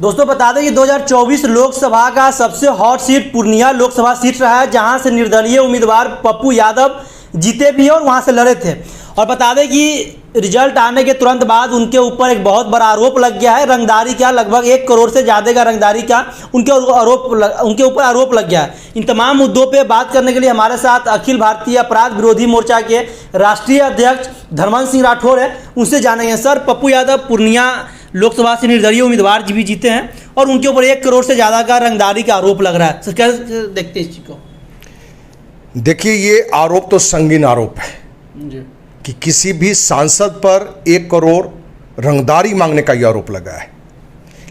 दोस्तों बता दें कि 2024 लोकसभा का सबसे hot seat Purnia Lok Sabha seat रहा है, जहां से निर्दलीय उम्मीदवार पप्पू यादव जीते भी और वहां से लड़े थे। और बता दें कि रिजल्ट आने के तुरंत बाद उनके ऊपर एक बहुत बड़ा आरोप लग गया है, रंगदारी का, लगभग 1 करोड़ से ज़्यादा का रंगदारी का उनके ऊपर आरोप लग गया है। इन तमाम मुद्दों पे बात करने के लिए हमारे साथ अखिल भारतीय अपराध विरोधी मोर्चा के राष्ट्रीय अध्यक्ष धर्मेंद्र सिंह राठौर है, उनसे जानेंगे। सर, पप्पू यादव पूर्णिया लोकसभा से निर्दलीय उम्मीदवार भी जीते हैं और उनके ऊपर 1 करोड़ से ज़्यादा का रंगदारी का आरोप लग रहा है, सर कैसे देखते हैं इस चीज़ को? देखिए, ये आरोप तो संगीन आरोप है जी। कि किसी भी सांसद पर 1 करोड़ रंगदारी मांगने का ये आरोप लगा है।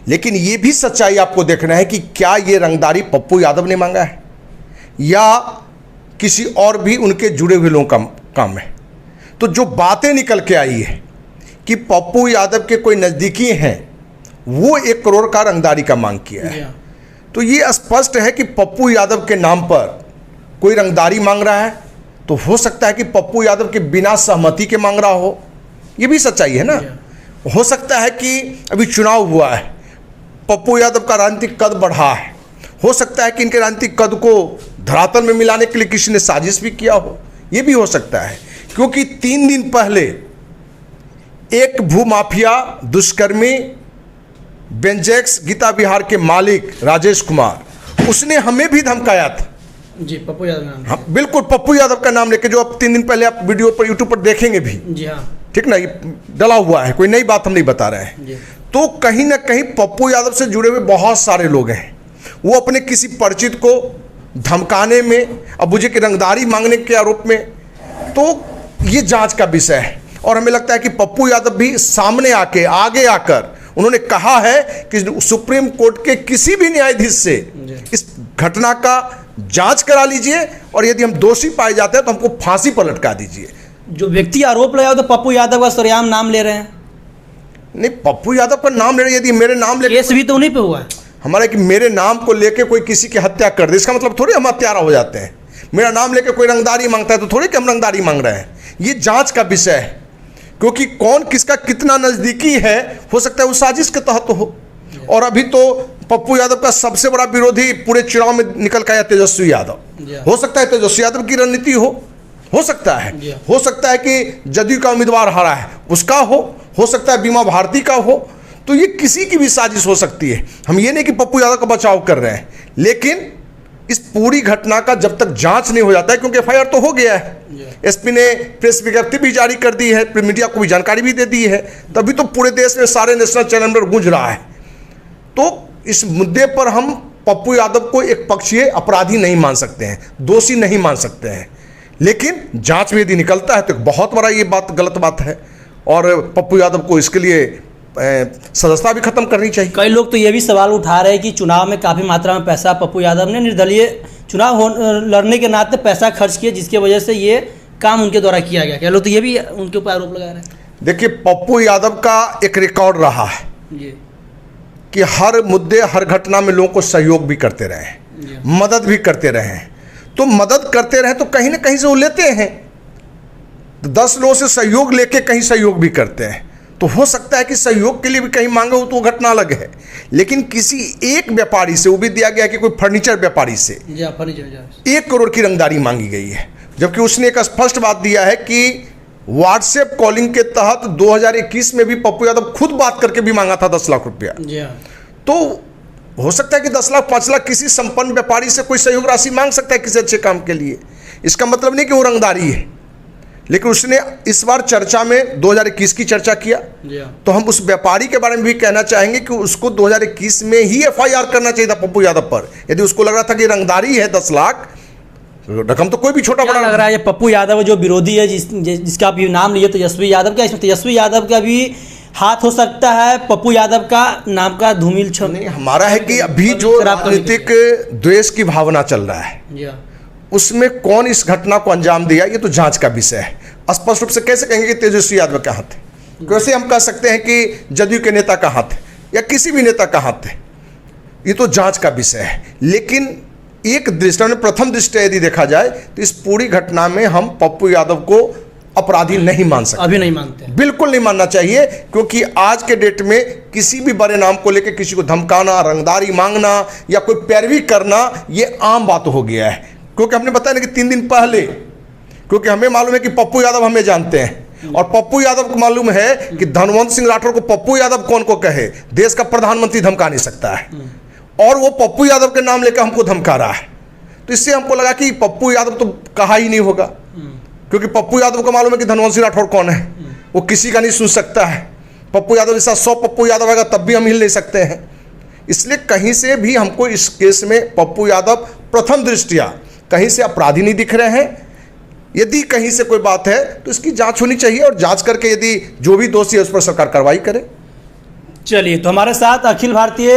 लेकिन ये भी सच्चाई आपको देखना है कि क्या ये रंगदारी पप्पू यादव ने मांगा है या किसी और भी उनके जुड़े हुए लोगों का काम है। तो जो बातें निकल के आई है कि पप्पू यादव के कोई नज़दीकी हैं, वो 1 करोड़ का रंगदारी का मांग किया है, तो ये स्पष्ट है कि पप्पू यादव के नाम पर कोई रंगदारी मांग रहा है। तो हो सकता है कि पप्पू यादव के बिना सहमति के मांग रहा हो, ये भी सच्चाई है ना। हो सकता है कि अभी चुनाव हुआ है, पप्पू यादव का राजनीतिक कद बढ़ा है, हो सकता है कि इनके राजनीतिक कद को धरातल में मिलाने के लिए किसी ने साजिश भी किया हो, ये भी हो सकता है। क्योंकि 3 दिन पहले एक भूमाफिया दुष्कर्मी बेंजेक्स गीता विहार के मालिक राजेश कुमार, उसने हमें भी धमकाया था जी, पप्पू यादव नाम। हाँ बिल्कुल, पप्पू यादव का नाम लेके, जो अब 3 दिन पहले आप वीडियो पर यूट्यूब पर देखेंगे भी। जी हाँ, ठीक ना, ये डला हुआ है, कोई नई बात हम नहीं बता रहे हैं। तो कहीं ना कहीं पप्पू यादव से जुड़े हुए बहुत सारे लोग हैं, वो अपने किसी परिचित को धमकाने में, अब मुझे कि रंगदारी मांगने के आरोप में, तो ये जांच का विषय है। और हमें लगता है कि पप्पू यादव भी सामने आके, आगे आकर उन्होंने कहा है कि सुप्रीम कोर्ट के किसी भी न्यायाधीश से इस घटना का जांच करा लीजिए और यदि हम दोषी पाए जाते हैं तो हमको फांसी पर लटका दीजिए। जो व्यक्ति आरोप लगाया तो पप्पू यादव का सरेआम नाम ले रहे हैं। नहीं, पप्पू यादव का नाम ले रहे, यदि मेरे नाम लेके, केस भी तो उन्हीं पे हुआ है हमारा, कि मेरे नाम को लेके कोई किसी की हत्या कर दे, इसका मतलब थोड़ी हम हत्यारा हो जाते हैं। मेरा नाम लेके कोई रंगदारी मांगता है तो थोड़ी कि हम रंगदारी मांग रहे हैं। ये जांच का विषय है, क्योंकि कौन किसका कितना नज़दीकी है, हो सकता है वो साजिश के तहत हो। और अभी तो पप्पू यादव का सबसे बड़ा विरोधी पूरे चुनाव में निकल के आया तेजस्वी यादव। हो सकता है तेजस्वी यादव की रणनीति हो सकता है, हो सकता है कि जदयू का उम्मीदवार हारा है उसका हो सकता है बीमा भारती का हो। तो ये किसी की भी साजिश हो सकती है। हम ये नहीं कि पप्पू यादव का बचाव कर रहे हैं, लेकिन इस पूरी घटना का जब तक जांच नहीं हो जाता है, क्योंकि एफआईआर तो हो गया है, एसपी ने प्रेस विज्ञप्ति भी जारी कर दी है, मीडिया को भी जानकारी भी दे दी है, तभी तो पूरे देश में सारे नेशनल चैनल पर गूंज रहा है। तो इस मुद्दे पर हम पप्पू यादव को एक पक्षीय अपराधी नहीं मान सकते हैं, दोषी नहीं मान सकते हैं। लेकिन जांच में यदि निकलता है तो बहुत बड़ा ये बात गलत बात है और पप्पू यादव को इसके लिए सदस्यता भी खत्म करनी चाहिए। कई लोग तो ये भी सवाल उठा रहे हैं कि चुनाव में काफ़ी मात्रा में पैसा पप्पू यादव ने निर्दलीय चुनाव लड़ने के नाते पैसा खर्च किया, जिसके वजह से ये काम उनके द्वारा किया गया। क्या लोग तो ये भी उनके ऊपर आरोप लगा रहे हैं? देखिए, पप्पू यादव का एक रिकॉर्ड रहा है कि हर मुद्दे, हर घटना में लोगों को सहयोग भी करते रहे हैं, मदद भी करते रहे हैं। तो मदद करते रहे तो कहीं ना कहीं से वो लेते हैं, 10 लोगों से सहयोग लेके कहीं सहयोग भी करते हैं। तो हो सकता है कि सहयोग के लिए भी कहीं मांगे हो तो वो घटना अलग है। लेकिन किसी एक व्यापारी से, वो भी दिया गया कि कोई फर्नीचर व्यापारी से 1 करोड़ की रंगदारी मांगी गई है, जबकि उसने एक स्पष्ट बात दिया है कि व्हाट्सएप कॉलिंग के तहत 2021 में भी पप्पू यादव खुद बात करके भी मांगा था 10 लाख रुपया। तो हो सकता है कि 10 लाख 5 लाख किसी संपन्न व्यापारी से कोई सहयोग राशि मांग सकता है किसी अच्छे काम के लिए। इसका मतलब नहीं कि वो रंगदारी है, लेकिन उसने इस बार चर्चा में 2021 की चर्चा किया। तो हम उस व्यापारी के बारे में भी कहना चाहेंगे कि उसको 2021 में ही एफआईआर करना चाहिए था पप्पू यादव पर। यदि उसको लग रहा था कि रंगदारी है 10 लाख, रकम तो कोई भी छोटा बड़ा लग रहा है। ये पप्पू यादव जो विरोधी है, जिसका आप नाम लिए तेजस्वी यादव, क्या इसमें तेजस्वी यादव का भी हाथ हो सकता है? पप्पू यादव का नाम का धूमिल छन नहीं, हमारा है कि अभी जो राजनीतिक द्वेष की भावना चल रहा है, उसमें कौन इस घटना को अंजाम दिया, ये तो जांच का विषय है। स्पष्ट रूप से कैसे कहेंगे कि तेजस्वी यादव का हाथ है? कैसे हम कह सकते हैं कि जदयू के नेता का हाथ है या किसी भी नेता का हाथ है? ये तो जांच का विषय है। लेकिन एक दृष्टि, प्रथम दृष्टि यदि देखा जाए तो इस पूरी घटना में हम पप्पू यादव को अपराधी नहीं मान सकते। अभी नहीं मानते हैं। बिल्कुल नहीं मानना चाहिए, क्योंकि आज के डेट में किसी भी बड़े नाम को लेकर किसी को धमकाना, रंगदारी मांगना या कोई पैरवी करना ये आम बात हो गया है। क्योंकि हमने बताया ना कि 3 दिन पहले, क्योंकि हमें मालूम है कि पप्पू यादव हमें जानते हैं और पप्पू यादव को मालूम है कि धनवंत सिंह राठौर को पप्पू यादव कौन को कहे, देश का प्रधानमंत्री धमका नहीं सकता है, और वो पप्पू यादव के नाम लेकर हमको धमका रहा है। तो इससे हमको लगा कि पप्पू यादव तो कहा ही नहीं होगा, क्योंकि पप्पू यादव को मालूम है कि धनवंत सिंह राठौर कौन है, वो किसी का नहीं सुन सकता है। पप्पू यादव के साथ 100 पप्पू यादव आएगा तब भी हम हिल नहीं सकते हैं। इसलिए कहीं से भी हमको इस केस में पप्पू यादव प्रथम दृष्टिया कहीं से अपराधी नहीं दिख रहे हैं। यदि कहीं से कोई बात है तो इसकी जांच होनी चाहिए, और जांच करके यदि जो भी दोषी है उस पर सरकार कार्रवाई करे। चलिए, तो हमारे साथ अखिल भारतीय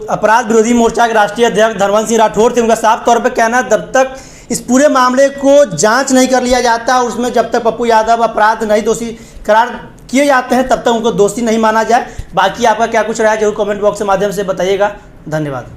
अपराध विरोधी मोर्चा के राष्ट्रीय अध्यक्ष धनवंत सिंह राठौर थे। उनका साफ तौर पर कहना है जब तक इस पूरे मामले को जांच नहीं कर लिया जाता और उसमें जब तक पप्पू यादव अपराध नहीं दोषी करार किए जाते हैं तब तक उनको दोषी नहीं माना जाए। बाकी आपका क्या कुछ राय जरूर कमेंट बॉक्स के माध्यम से बताइएगा। धन्यवाद।